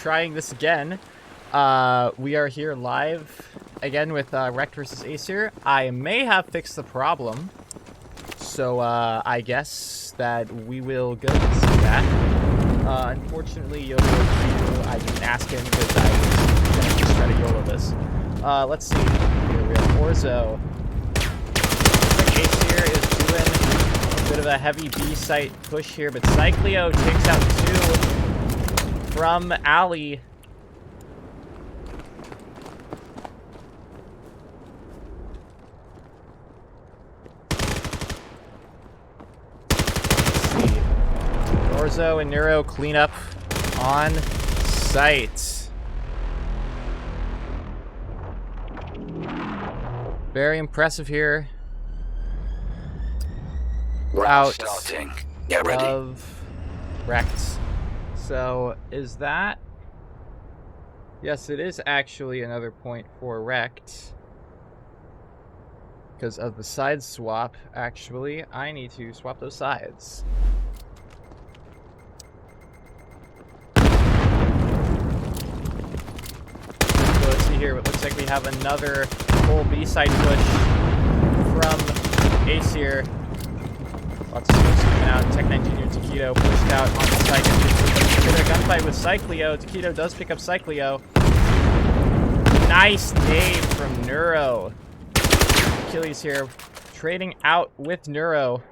trying this again. We are here live again with REKT versus AESIR. I may have fixed the problem, so I guess that we will go and see that. Unfortunately, YOLO Q, I didn't ask him because I was going to just try to YOLO this. Let's see. Here we have Orzo. AESIR is doing a bit of a heavy B site push here, but Cycleo takes out 2 from Ali. Orzo and Neuro clean up on site. Very impressive here. Out starting. Get ready. Of REKT. So is that? Yes, it is actually another point for REKT. Because of the side swap, actually, I need to swap those sides. So let's see here. It looks like we have another full B side push from AESIR. Lots of smokes coming out. Tech9 Jr. Taquito pushed out on the side. Get a gunfight with Cycleo. Taquito does pick up Cycleo. Nice nade from Neuro. Achilles here trading out with Neuro.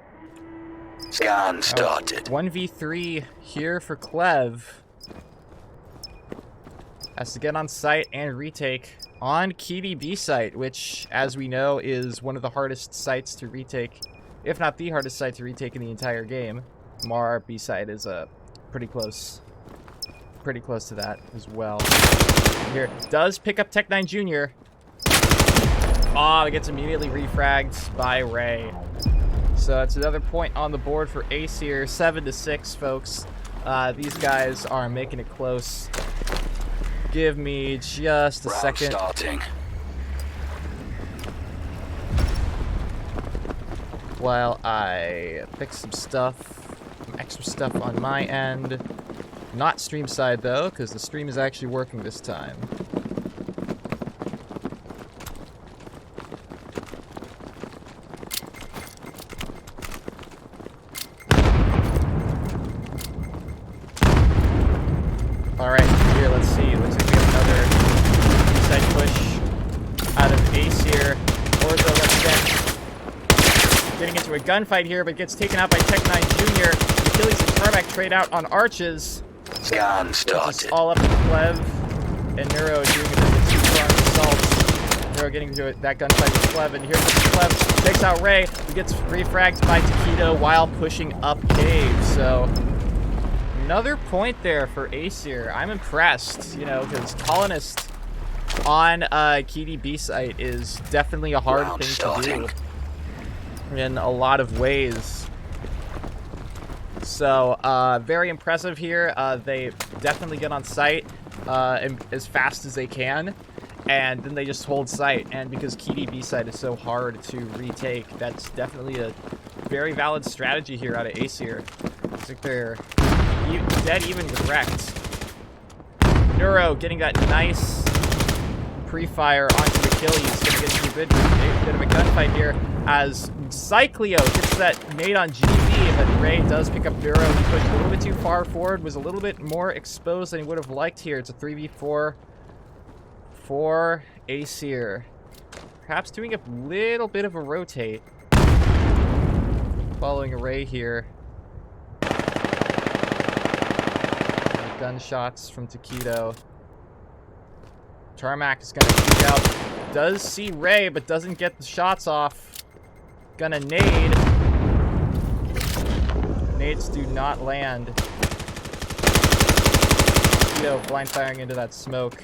Scan started. 1v3 here for Clev. Has to get on site and retake on Kitty B site, which, as we know, is one of the hardest sites to retake. If not the hardest site to retake in the entire game. Mar B site is pretty close to that as well. Here does pick up Tech9 Jr. Oh, it gets immediately refragged by Ray. So that's another point on the board for AESIR. 7-6, folks. These guys are making it close. Give me just a second. Starting. While I fix some stuff, some extra stuff on my end. Not stream side though, because the stream is actually working this time. Alright, here, let's see. Looks like we have another side push out of AESIR. Orzo represents. Getting into a gunfight here, but gets taken out by Tech9 Jr. Achilles and Tarmac trade out on arches. Scan started. All up to Clev and Neuro doing a bit of a two-pronged assault. Neuro getting into that gunfight with Clev, and here's Clev takes out Ray, who gets refragged by Taquito while pushing up cave. So another point there for AESIR. I'm impressed, you know, because Colonist on Kitty B site is definitely a hard thing to do in a lot of ways. So very impressive here. They definitely get on site as fast as they can, and then they just hold site. And because Kitty B site is so hard to retake, that's definitely a very valid strategy here out of AESIR. Looks like they're dead even with REKT. Neuro getting that nice pre-fire onto Achilles. Gonna get into a bit of a gunfight here as Cycleo gets that nade on GB, but Ray does pick up Neuro. He pushed a little bit too far forward, was a little bit more exposed than he would have liked here. It's a 3v4 for AESIR. Perhaps doing a little bit of a rotate. Following a Ray here. Gunshots from Taquito. Tarmac is going to peek out. Does see Ray, but doesn't get the shots off. Gonna nade. Nades do not land. Taquito blind firing into that smoke.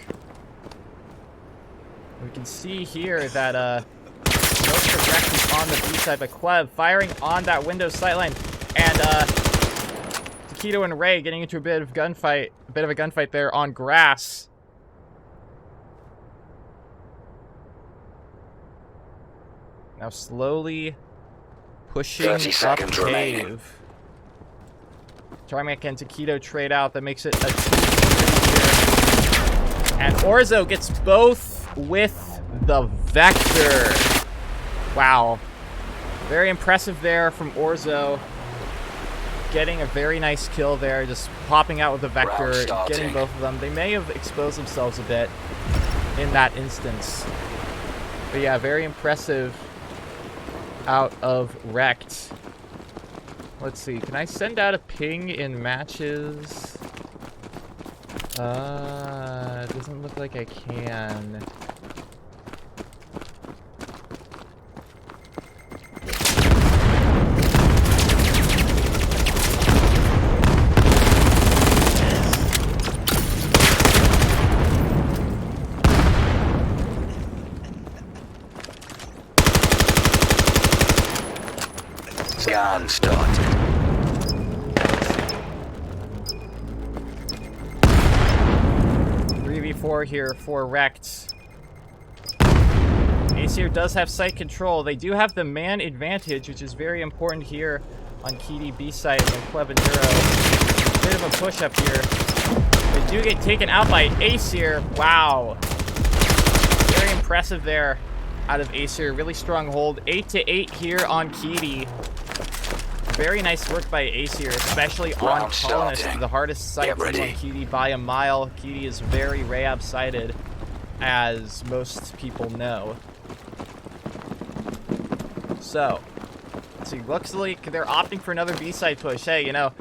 We can see here that smoke from REKT is on the B side, but Clev firing on that window sightline, and Taquito and Ray getting into a bit of a gunfight there on grass. Now slowly pushing up cave. Tarmac and Taquito trade out. That makes it a 2-3 here. Orzo gets both with the Vector. Wow. Very impressive there from Orzo. Getting a very nice kill there, just popping out with the Vector, getting both of them. They may have exposed themselves a bit in that instance. But yeah, very impressive out of REKT. Let's see, can I send out a ping in matches? It doesn't look like I can. Scan started. 3v4 here for REKT. AESIR does have site control. They do have the man advantage, which is very important here on KD B site and Cleva Neuro. Bit of a push up here. They do get taken out by AESIR. Wow. Very impressive there out of AESIR. Really strong hold. 8-8 here on KD. Very nice work by AESIR, especially on Colonist, the hardest site on KD by a mile. KD is very Rayab-sided, as most people know. So, let's see, looks like they're opting for another B-side push. Hey, you know,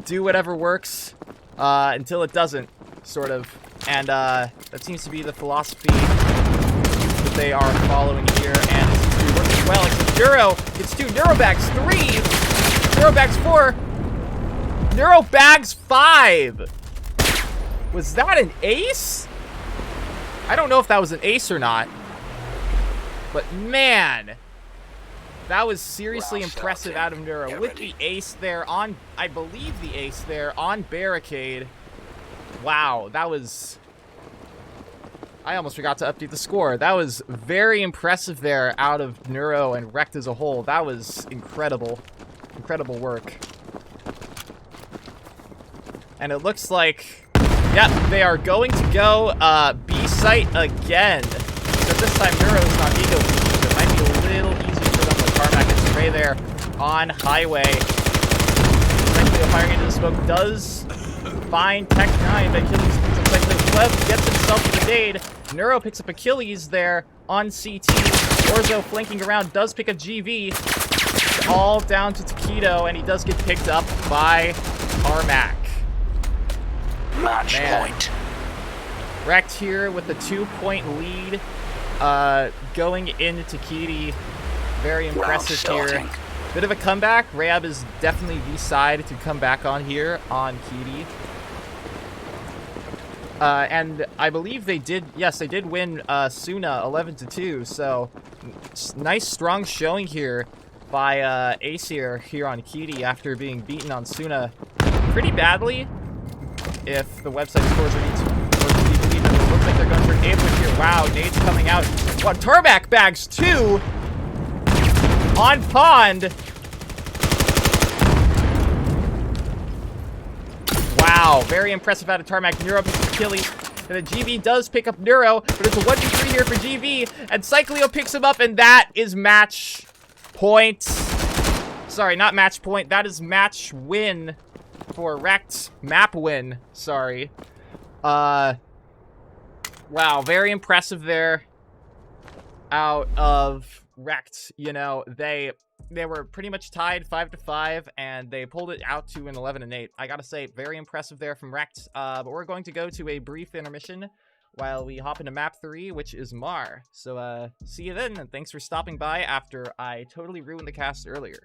do whatever works until it doesn't, sort of. And that seems to be the philosophy that they are following here, and it seems to be working well, except Neuro gets 2, Neuro bags 3, Neuro bags 4, Neuro bags 5. Was that an ace? I don't know if that was an ace or not, but man, that was seriously impressive out of Neuro with the ace there on, I believe the ace there on Barricade. Wow, that was... I almost forgot to update the score. That was very impressive there out of Neuro and REKT as a whole. That was incredible. Incredible work. And it looks like, yep, they are going to go B site again. But this time Neuro's not ego featured, so it might be a little easier for them with Tarmac and Spray there on Highway. Cyclio firing into the smoke does find Tech 9, but Achilles picks up Cyclio. Clev gets himself to the nade. Neuro picks up Achilles there on CT. Orzo flanking around does pick up GV. All down to Taquito, and he does get picked up by Tarmac. Match point. REKT here with the 2-point lead going into KD. Very impressive here. Bit of a comeback. Rayab is definitely the side to come back on here on KD. And I believe they did, yes, they did win Suna 11-2, so nice strong showing here by AESIR here on KD after being beaten on Suna pretty badly. If the website scores are to be believed, it looks like they're going for an ambush here. Wow, nades coming out. What, Tarmac bags 2 on Pond. Wow, very impressive out of Tarmac. Neuro picks up Achilles, and then GV does pick up Neuro, but it's a 1v3 here for GV, and Cyclio picks him up, and that is match point. Sorry, not match point. That is match win for REKT. Map win, sorry. Wow, very impressive there out of REKT. You know, they were pretty much tied 5-5, and they pulled it out to an 11-8. I gotta say, very impressive there from REKT. But we're going to go to a brief intermission while we hop into map 3, which is Mar. So, see you then, and thanks for stopping by after I totally ruined the cast earlier.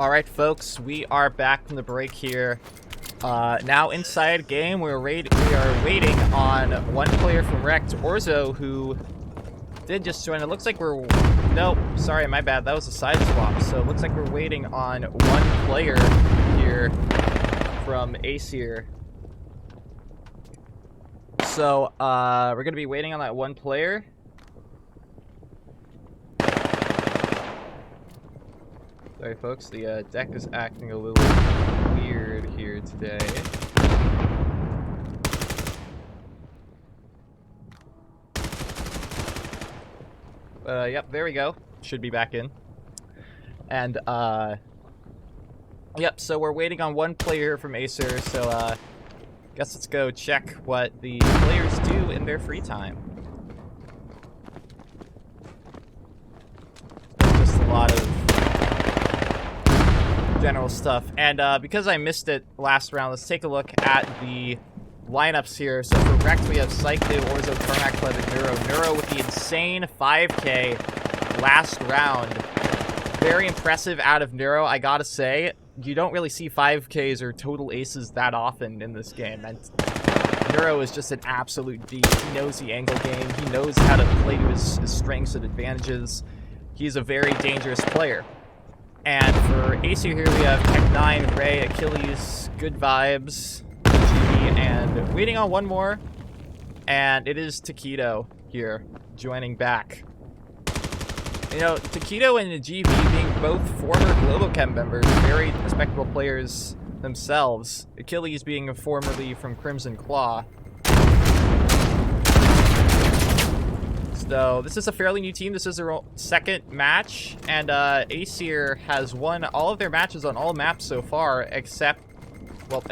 Alright, folks, we are back from the break here. Now inside game, we are waiting on one player from REKT, Orzo, who did just join. It looks like we're... Nope, sorry, my bad. That was a side swap. So it looks like we're waiting on one player here from AESIR. So, we're going to be waiting on that one player. Sorry, folks, the deck is acting a little weird here today. Yep, there we go. Should be back in. And, yep, so we're waiting on one player from AESIR, so, guess let's go check what the players do in their free time. Just a lot of general stuff. And because I missed it last round, let's take a look at the lineups here. So for REKT, we have Cyclio, Orzo, Tarmac, Clev, and Neuro. Neuro with the insane 5K last round. Very impressive out of Neuro, I gotta say. You don't really see 5Ks or total aces that often in this game. And Neuro is just an absolute beast. He knows the angle game. He knows how to play to his strengths and advantages. He's a very dangerous player. And for AESIR here, we have Tech9, Ray, Achilles, Good Vibes, GB, and waiting on one more. And it is Taquito here, joining back. You know, Taquito and GB being both former Globochem members, very respectable players themselves. Achilles being formerly from Crimson Claw. So this is a fairly new team. This is their second match, and AESIR has won all of their matches on all maps so far, except Suna. But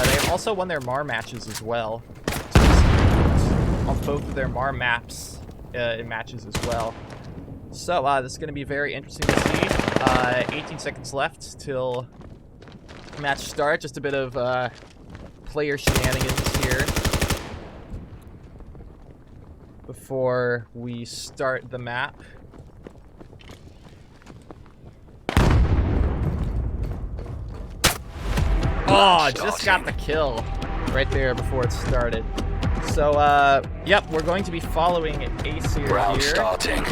they have also won their Mar matches as well. On both of their Mar maps in matches as well. So this is going to be very interesting to see. 18 seconds left till match start. Just a bit of player shenanigans here before we start the map. Oh, just got the kill right there before it started. So, yep, we're going to be following AESIR Round here. starting.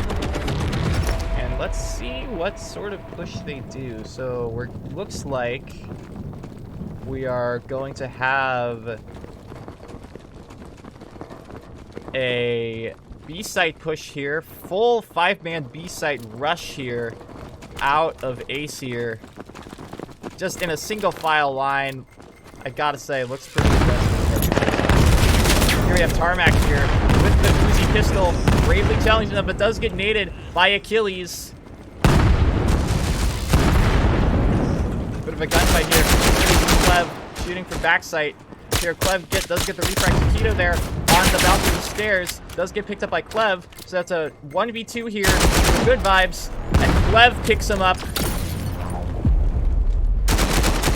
And let's see what sort of push they do. So, looks like we are going to have a B-site push here. Full 5-man B-site rush here out of AESIR. Just in a single file line. I gotta say, looks pretty impressive. Here we have Tarmac here with the Uzi pistol, bravely challenging them, but does get naded by Achilles. Bit of a gunfight here. Clev shooting from backside. Here, Clev does get the refract. Taquito there on the balcony of the stairs. Does get picked up by Clev. So that's a 1v2 here. Good Vibes. And Clev picks him up.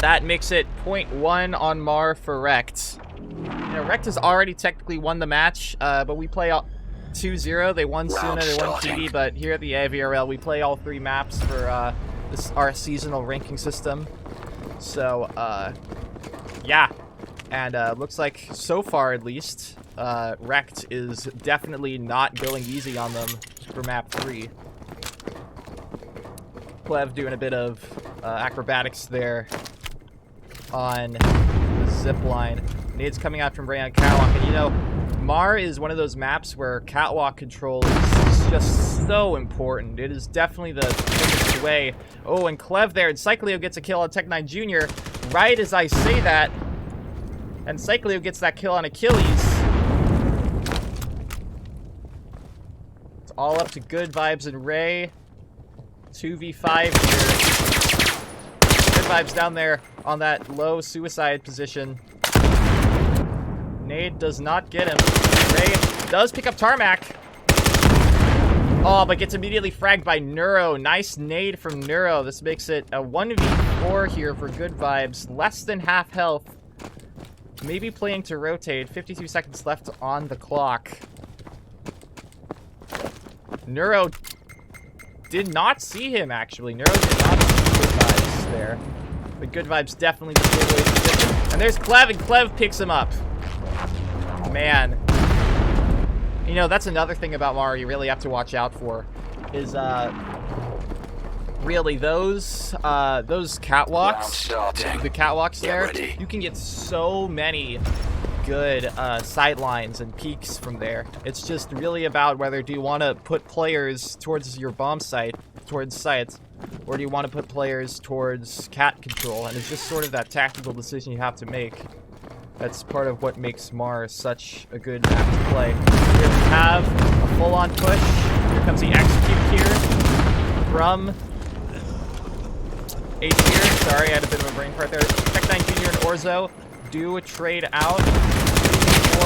That makes it 0.1 on Mar for REKT. You know, REKT has already technically won the match, but we play 2-0. They won Suna, they won PD, but here at the IVRL, we play all 3 maps for our seasonal ranking system. So, yeah. And looks like, so far at least, REKT is definitely not going easy on them for map 3. Clev doing a bit of acrobatics there on the zip line. Nades coming out from Ray on Catwalk. And you know, Mar is one of those maps where catwalk control is just so important. It is definitely the quickest way. Oh, and Clev there. And Cyclio gets a kill on Tech9 Jr. right as I say that. And Cyclio gets that kill on Achilles. It's all up to Good Vibes and Ray. 2v5 here. Good Vibes down there on that low suicide position. Nade does not get him. Ray does pick up Tarmac. Oh, but gets immediately fragged by Neuro. Nice nade from Neuro. This makes it a 1v4 here for Good Vibes. Less than half health. Maybe playing to rotate. 52 seconds left on the clock. Neuro did not see him, actually. Neuro did not see Good Vibes there. But Good Vibes definitely just gave away his position. And there's Clev, and Clev picks him up. Man. You know, that's another thing about Mario you really have to watch out for. Is, really, those catwalks, the catwalks there, you can get so many good sidelines and peaks from there. It's just really about whether do you want to put players towards your bomb site, towards sites, or do you want to put players towards cat control, and it's just sort of that tactical decision you have to make. That's part of what makes Mars such a good map to play. Here we have a full-on push. Here comes the execute here from AESIR. Sorry, I had a bit of a brain fart there. Tech9 Jr. and Orzo do trade out.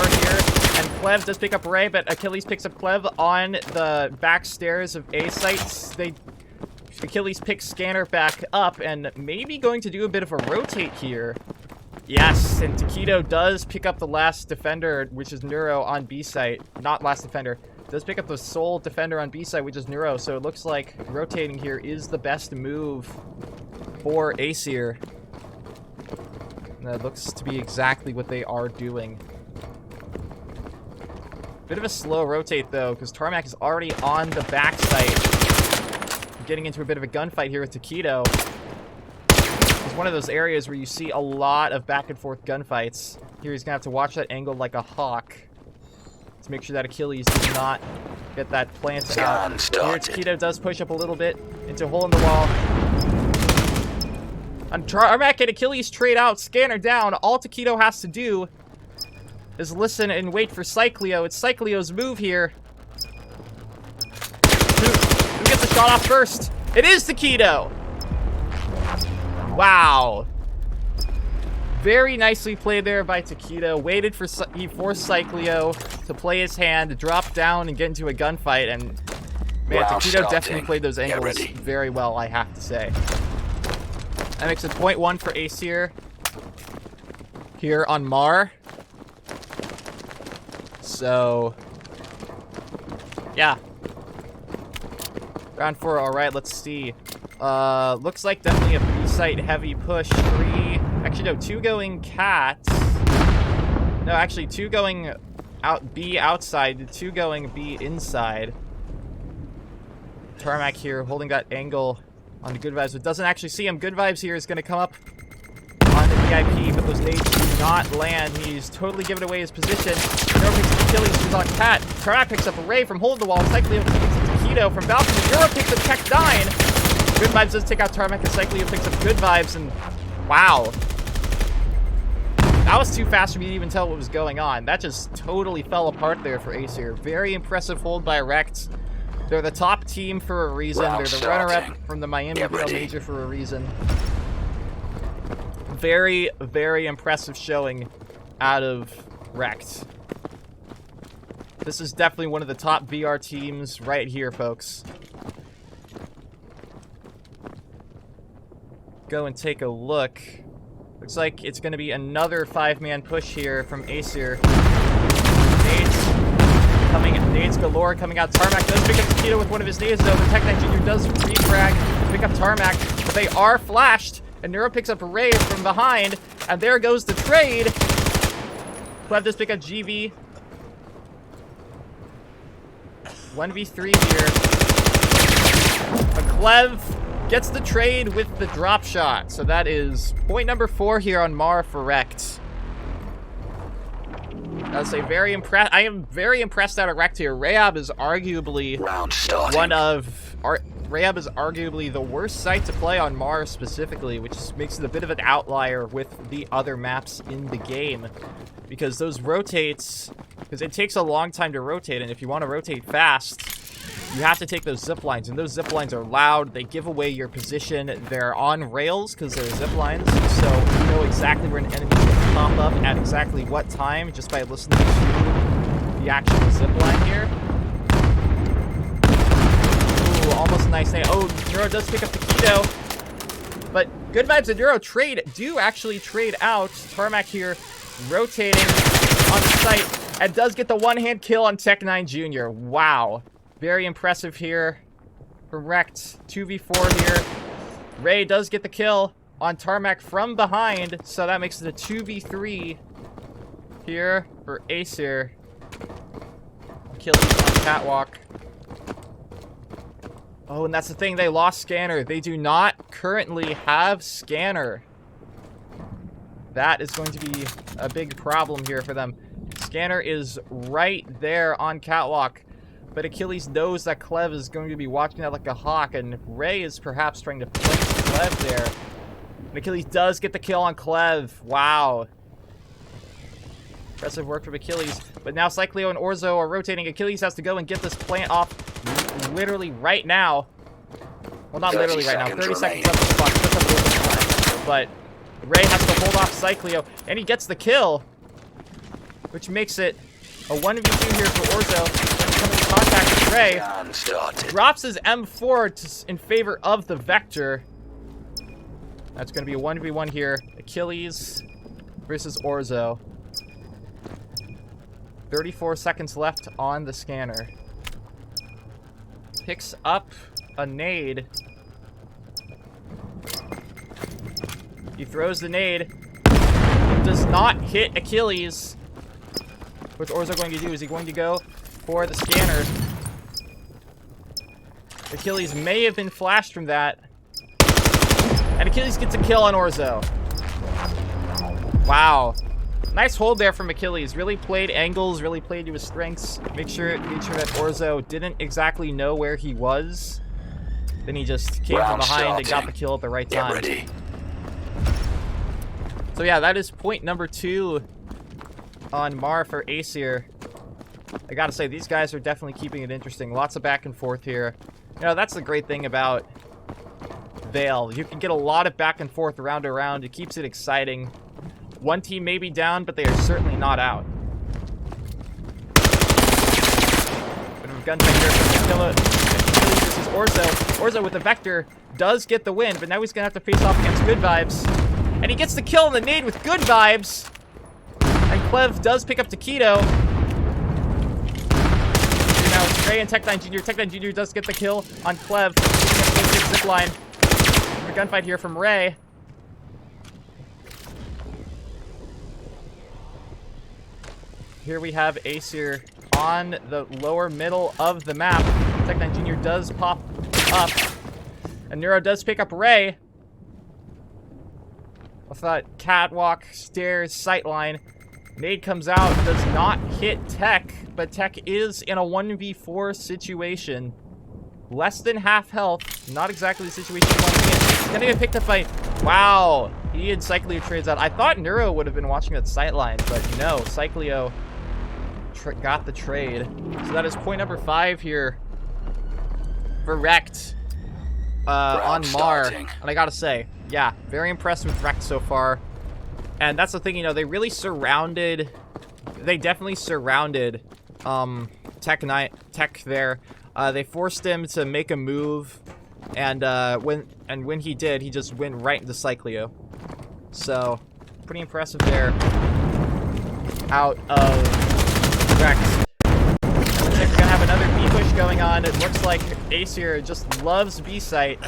Here. And Clev does pick up Ray, but Achilles picks up Clev on the back stairs of A sites. Achilles picks Scanner back up and maybe going to do a bit of a rotate here. Yes, and Taquito does pick up the last defender, which is Neuro on B site. Not last defender. Does pick up the sole defender on B site, which is Neuro. So it looks like rotating here is the best move for AESIR. And that looks to be exactly what they are doing. Bit of a slow rotate, though, because Tarmac is already on the back site. Getting into a bit of a gunfight here with Taquito. It's one of those areas where you see a lot of back-and-forth gunfights. Here he's going to have to watch that angle like a hawk to make sure that Achilles does not get that plant out. Here Taquito does push up a little bit into a hole in the wall. On Tarmac and Achilles trade out, Scanner down. All Taquito has to do is listen and wait for Cycleo. It's Cycleo's move here. Who gets the shot off first? It is Taquito! Wow. Very nicely played there by Taquito. Waited for... He forced Cycleo to play his hand, drop down, and get into a gunfight. And, man, Taquito definitely played those angles very well, I have to say. That makes it 0.1 for AESIR here on Mar. So, yeah. Round 4, alright, let's see. Looks like definitely a B-site heavy push. 3, actually no, 2 going cat. No, actually 2 going out B outside, 2 going B inside. Tarmac here holding that angle on the Good Vibes, but doesn't actually see him. Good Vibes here is going to come up on the VIP, but those nades do not land. He's totally given away his position. Neuro picks up Achilles, who's on Cat. Tarmac picks up a Ray from Hold the Wall. Cycleo picks up Taquito from Balcony. Neuro picks up Tech9. Good Vibes does take out Tarmac, and Cycleo picks up Good Vibes, and wow. That was too fast for me to even tell what was going on. That just totally fell apart there for AESIR. Very impressive hold by REKT. They're the top team for a reason. They're the runner-up from the Miami VAIL Major for a reason. Very, very impressive showing out of REKT. This is definitely one of the top VR teams right here, folks. Go and take a look. Looks like it's going to be another 5-man push here from AESIR. Nades galore coming out. Tarmac does pick up Taquito with one of his nades, though. The Tech9 Jr. does refrag to pick up Tarmac, but they are flashed. And Neuro picks up a Ray from behind, and there goes the trade. Clev does pick up GV. 1v3 here. But Clev gets the trade with the drop shot. So that is point number 4 here on Mar for REKT. I am very impressed out of REKT here. Rayab is arguably Rayab is arguably the worst site to play on Mars specifically, which makes it a bit of an outlier with the other maps in the game. Because those rotates, because it takes a long time to rotate, and if you want to rotate fast, you have to take those zip lines, and those zip lines are loud. They give away your position. They're on rails because they're zip lines, so you know exactly where an enemy will pop up at exactly what time just by listening to the actual zip line here. Ooh, almost a nice thing. Oh, Neuro does pick up Taquito, but Good Vibes and Neuro do actually trade out. Tarmac here rotating on the site and does get the one-hand kill on Tech9 Jr. Wow. Very impressive here from REKT. 2v4 here. Ray does get the kill on Tarmac from behind, so that makes it a 2v3 here for AESIR. Achilles on Catwalk. Oh, and that's the thing, they lost Scanner. They do not currently have Scanner. That is going to be a big problem here for them. Scanner is right there on Catwalk, but Achilles knows that Clev is going to be watching that like a hawk, and Ray is perhaps trying to flank Clev there. And Achilles does get the kill on Clev. Wow. Impressive work from Achilles. But now Cycleo and Orzo are rotating. Achilles has to go and get this plant off literally right now. Well, not literally right now. 30 seconds left on the clock. Puts up a little bit of time. But Ray has to hold off Cycleo, and he gets the kill, which makes it a 1v2 here for Orzo. Coming in contact with Ray. Drops his M4 in favor of the Vector. That's going to be a 1v1 here. Achilles versus Orzo. 34 seconds left on the scanner. Picks up a nade. He throws the nade. Does not hit Achilles. What's Orzo going to do? Is he going to go for the scanner? Achilles may have been flashed from that. And Achilles gets a kill on Orzo. Wow. Nice hold there from Achilles. Really played angles, really played to his strengths. Made sure that Orzo didn't exactly know where he was. Then he just came from behind and got the kill at the right time. Get ready. So yeah, that is point number 2 on Mar for AESIR. I gotta say, these guys are definitely keeping it interesting. Lots of back and forth here. You know, that's the great thing about VAIL. You can get a lot of back and forth round to round. It keeps it exciting. One team may be down, but they are certainly not out. Bit of a gunfight here from Attila. This is Orzo. Orzo with the Vector does get the win, but now he's gonna have to face off against Good Vibes. And he gets the kill on the nade with Good Vibes. And Clev does pick up Taquito. Now it's Ray and Tech9 Jr. Tech9 Jr. does get the kill on Clev. Zipline. A gunfight here from Ray. Here we have AESIR on the lower middle of the map. Tech9 Jr. does pop up. And Neuro does pick up Ray. With that catwalk, stairs, sightline. Nade comes out, does not hit Tech, but Tech is in a 1v4 situation. Less than half health. Not exactly the situation you want to be in. He's gonna get picked up by... Wow. He and Cycleo trades out. I thought Neuro would have been watching that sightline, but no. Cycleo got the trade. So that is point number 5 here for REKT on Mar. And I gotta say, yeah, very impressed with REKT so far. And that's the thing, you know, they really surrounded... They definitely surrounded Tech there. They forced him to make a move, and when he did, he just went right into Cycleo. So, pretty impressive there. Out of REKT. Looks like we're gonna have another B push going on. It looks like AESIR just loves B site.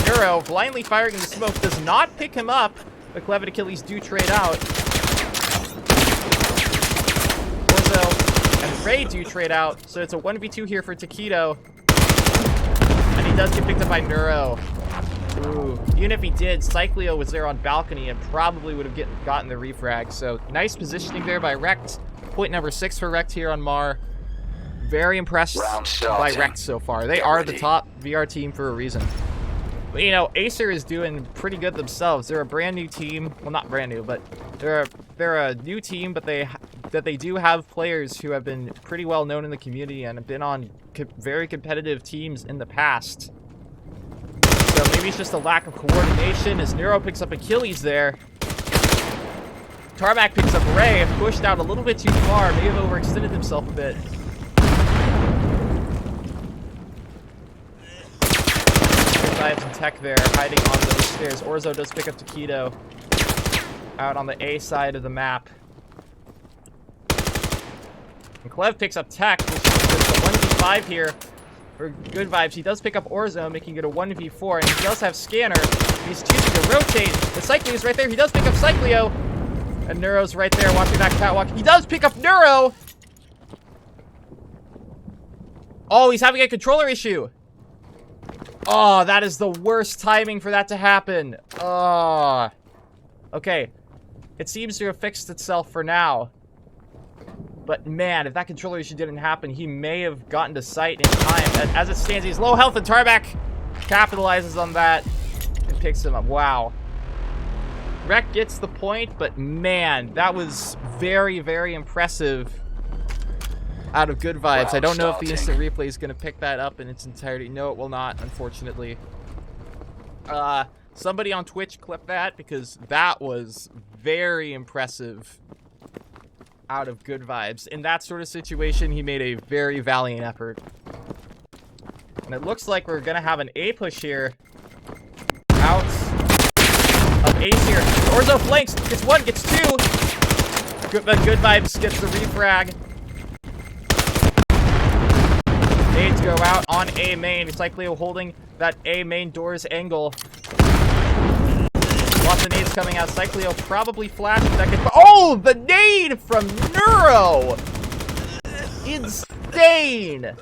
Neuro blindly firing in the smoke, does not pick him up, but Clev and Achilles do trade out. Orzo and Ray do trade out, so it's a 1v2 here for Taquito. And he does get picked up by Neuro. Ooh. Even if he did, Cycleo was there on balcony and probably would have gotten the refrag. So nice positioning there by REKT. Point number 6 for REKT here on Mar. Very impressed by REKT so far. They are the top VR team for a reason. But, you know, AESIR is doing pretty good themselves. They're a brand new team. Well, not brand new, but they're a new team, but they do have players who have been pretty well known in the community and have been on very competitive teams in the past. So maybe it's just a lack of coordination as Neuro picks up Achilles there. Tarmac picks up Ray, pushed out a little bit too far, may have overextended himself a bit. Vibes and Tech there, hiding on those stairs. Orzo does pick up Taquito out on the A side of the map. And Clev picks up Tech, which is a 1v5 here for Good Vibes. He does pick up Orzo, making it a 1v4, and he does have Scanner. He's choosing to rotate. The Cyclio is right there. He does pick up Cyclio. And Neuro's right there watching that catwalk. He does pick up Neuro! Oh, he's having a controller issue. Oh, that is the worst timing for that to happen. Oh. Okay. It seems to have fixed itself for now. But man, if that controller issue didn't happen, he may have gotten to sight in time. As it stands, he's low health, and Tarmac capitalizes on that and picks him up. Wow. REKT gets the point, but man, that was very, very impressive out of Good Vibes. I don't know if the instant replay is going to pick that up in its entirety. No, it will not, unfortunately. Somebody on Twitch clip that, because that was very impressive out of Good Vibes. In that sort of situation, he made a very valiant effort. And it looks like we're going to have an A push here. Out of AESIR. Orzo flanks. Gets one, gets two. Good Vibes gets the refrag. Nades go out on A main. Cyclio holding that A main doors angle. Lots of nades coming out. Cyclio probably flashing that. Oh, the nade from Neuro! Insane!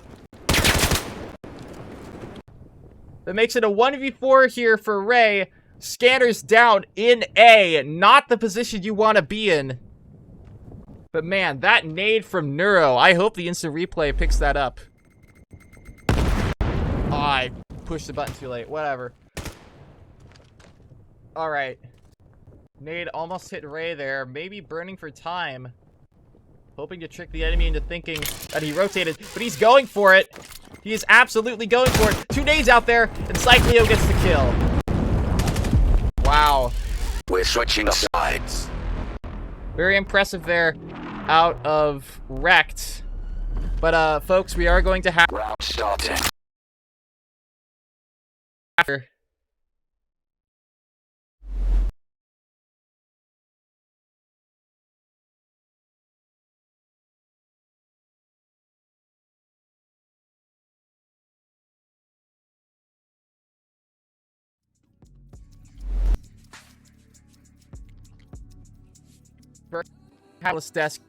That makes it a 1v4 here for Ray. Scanners down in A. Not the position you want to be in. But man, that nade from Neuro. I hope the instant replay picks that up. Oh, I pushed the button too late. Whatever. Alright. Nade almost hit Ray there. Maybe burning for time. Hoping to trick the enemy into thinking that he rotated. But he's going for it. He is absolutely going for it. Two nades out there, and Cyclio gets the kill. Wow. We're switching sides. Very impressive there out of REKT. But, folks, we are going to have... Round starting. After... Catalyst desk.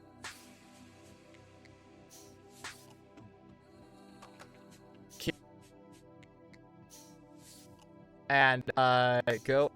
And, go.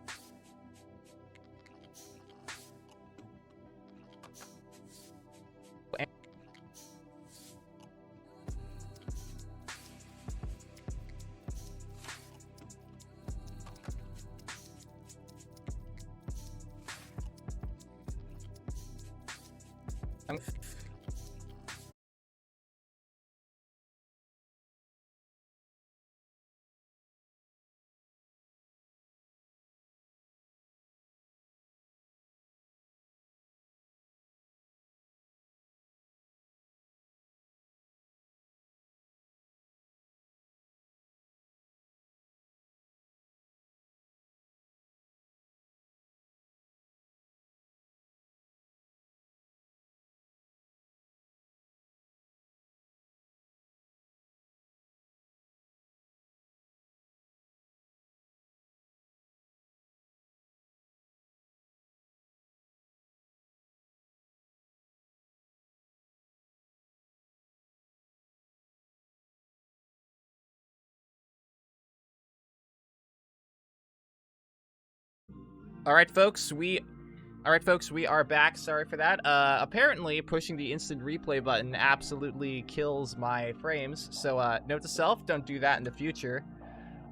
Alright, folks, we are back. Sorry for that. Apparently, pushing the instant replay button absolutely kills my frames. So, note to self, don't do that in the future.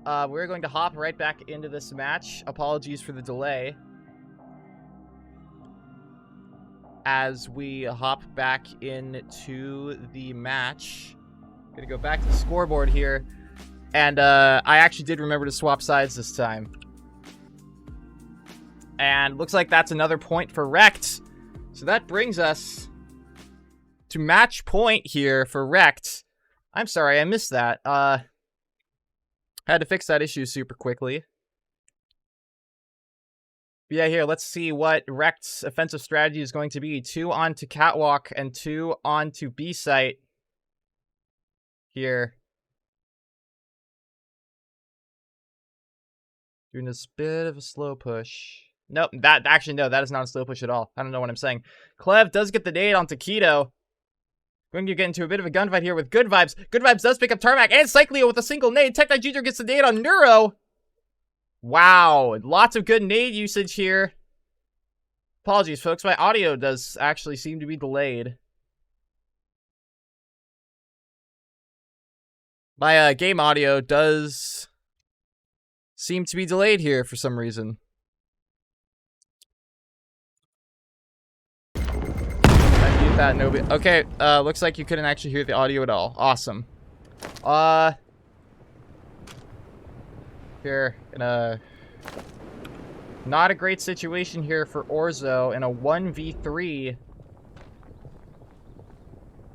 We're going to hop right back into this match. Apologies for the delay. As we hop back into the match. Gonna go back to the scoreboard here. And, I actually did remember to swap sides this time. And looks like that's another point for REKT. So that brings us to match point here for REKT. I'm sorry, I missed that. Had to fix that issue super quickly. But yeah, here, let's see what REKT's offensive strategy is going to be. 2 onto Catwalk and 2 onto B site. Here. Doing this bit of a slow push. Nope, that is not a slow push at all. I don't know what I'm saying. Clev does get the nade onto Keto. Going to get into a bit of a gunfight here with Good Vibes. Good Vibes does pick up Tarmac and Cycleo with a single nade. Tech Knight Jr. gets the nade on Neuro. Wow, lots of good nade usage here. Apologies, folks. My audio does actually seem to be delayed. My game audio does seem to be delayed here for some reason. I mute that. No. Okay. Looks like you couldn't actually hear the audio at all. Awesome. Here in a not a great situation here for Orzo in a 1v3.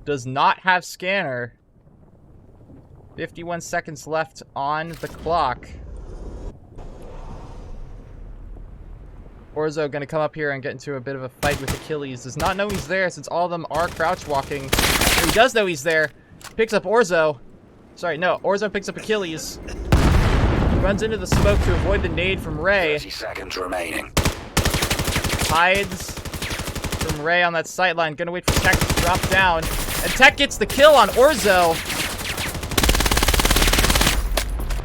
Does not have scanner. 51 seconds left on the clock. Orzo gonna come up here and get into a bit of a fight with Achilles. Does not know he's there since all of them are crouch walking. He does know he's there. Picks up Orzo. Sorry, no. Orzo picks up Achilles. Runs into the smoke to avoid the nade from Ray. 30 seconds remaining. Hides from Ray on that sight line. Gonna wait for Tech to drop down. And Tech gets the kill on Orzo.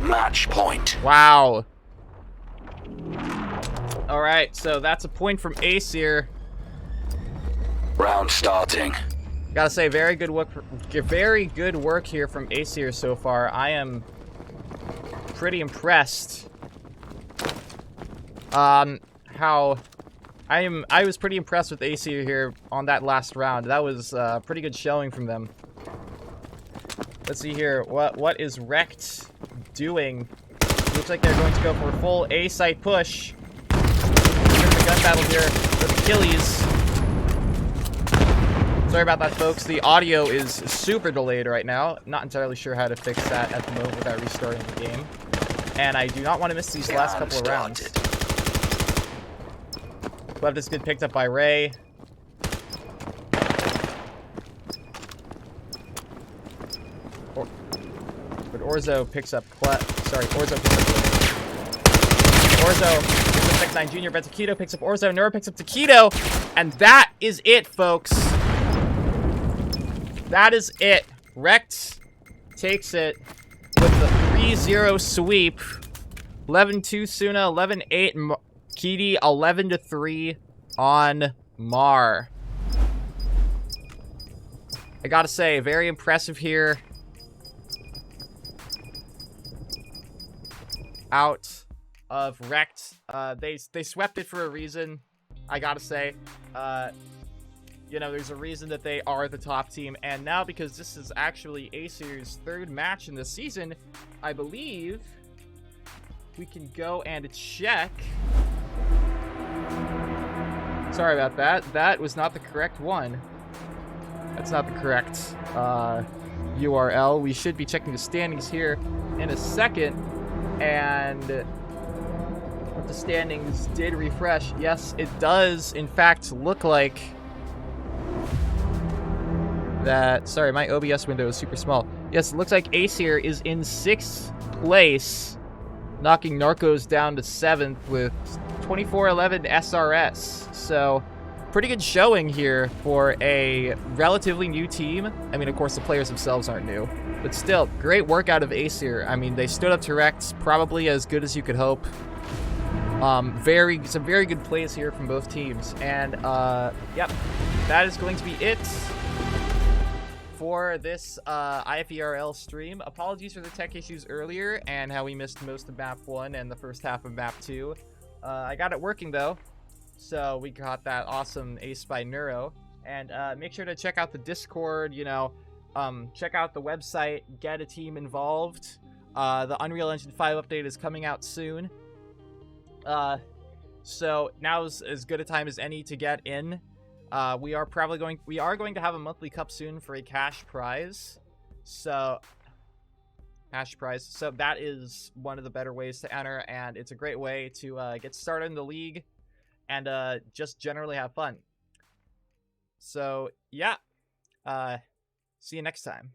Match point. Wow. Alright, so that's a point from AESIR. Round starting. Gotta say, very good work here from AESIR so far. I am pretty impressed. I was pretty impressed with AESIR here on that last round. That was a pretty good showing from them. Let's see here. What is REKT doing? Looks like they're going to go for a full A site push. The gun battle here with Achilles. Sorry about that, folks. The audio is super delayed right now. Not entirely sure how to fix that at the moment without restarting the game. And I do not want to miss these last couple of rounds. Left is good, picked up by Ray. But Orzo picks up Orzo picks up Tech 9 Jr. But Taquito picks up Orzo. Neuro picks up Taquito. And that is it, folks. That is it. REKT takes it with the 3-0 sweep. 11-2 Suna, 11-8 Kidi, 11-3 on Mar. I gotta say, very impressive here. Out of REKT. They swept it for a reason, I gotta say. You know, there's a reason that they are the top team. And now, because this is actually AESIR's third match in the season, I believe we can go and check. Sorry about that. That was not the correct one. That's not the correct URL. We should be checking the standings here in a second. And what the standings did refresh. Yes, it does, in fact, look like that. Sorry, my OBS window is super small. Yes, it looks like AESIR is in 6th place, knocking Narcos down to 7th with 24-11 SRS. So, pretty good showing here for a relatively new team. I mean, of course, the players themselves aren't new, but still, great work out of AESIR. I mean, they stood up to REKT, probably as good as you could hope. Some very good plays here from both teams. And, yep, that is going to be it for this IVRL stream. Apologies for the tech issues earlier and how we missed most of map 1 and the first half of map 2. I got it working though, so we got that awesome ace by Neuro. And make sure to check out the Discord, you know, check out the website, get a team involved. The Unreal Engine 5 update is coming out soon. So now's as good a time as any to get in. We are going to have a monthly cup soon for a cash prize. So that is one of the better ways to enter, and it's a great way to get started in the league. and just generally have fun. So yeah, see you next time.